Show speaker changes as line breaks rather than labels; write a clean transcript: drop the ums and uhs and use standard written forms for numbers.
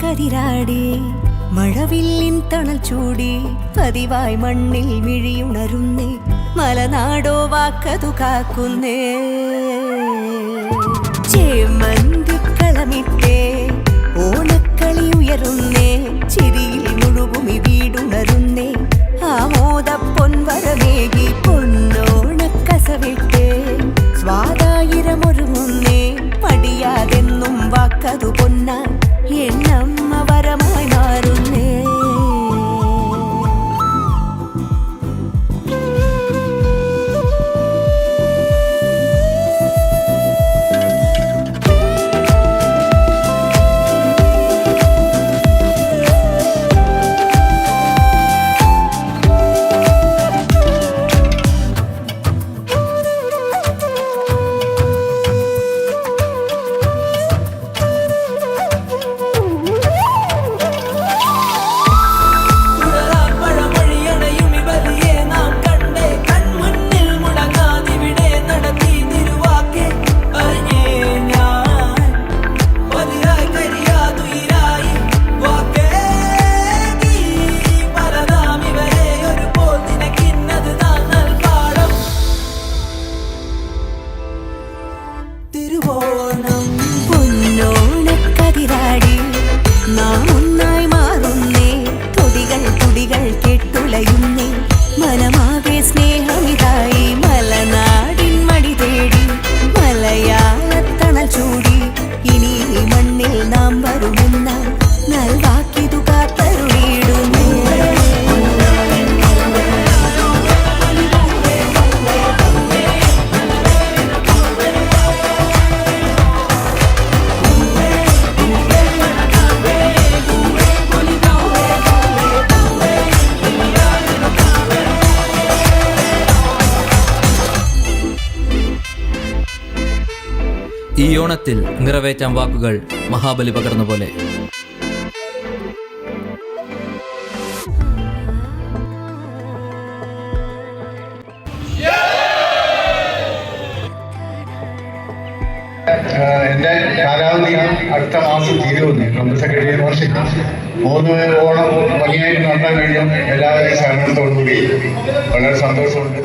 കതിരാടി മഴവില്ലിൻ തണൽ ചൂടി പതിവായി മണ്ണിൽ മിഴിയുണരുന്നേ മലനാടോ വാക്കതു കാക്കുന്നേ ചേമന്തിക്കളമിട്ടേ ഓണക്കളി ഉയരുന്നേ ചിരിയിൽ മുഴുകുമി വീടുണരുന്നേ ആമോദ പൊൻവരമേകി പൊന്നോണക്കസവിട്ടേ സ്വാതായിരമൊരുങ്ങുന്നേ പടിയാതെന്നും വാക്കതു പൊന്നാൻ എന്നമ്മ വരമായി മാറുന്നേ പൊന്നോണക്കതിരാടി നാം ഒന്നായി മാറുന്നേ തൊടികൾ തുടികൾ കെട്ടുലയുന്നേ മനമാകെ സ്നേഹമിതായി മലനാടിൻ മടി തേടി മലയാളത്തണൽ ചൂടി ഇനി ഈ മണ്ണിൽ നാം വരുമെന്ന നൽവാക്കിതു കാത്തരുളിയിടുന്നേ
ഈ ഓണത്തിൽ നിറവേറ്റാൻ വാക്കുകൾ മഹാബലി പകർന്ന പോലെ
എന്റെ കാലാവധി അടുത്ത മാസം തീരുമെന്ന് കമ്പനി സെക്രട്ടറി വർഷം 3 ഓണം ഭംഗിയായിട്ട് നടത്താൻ കഴിയും എല്ലാവരെയും സഹകരണത്തോടുകൂടി വളരെ സന്തോഷമുണ്ട്.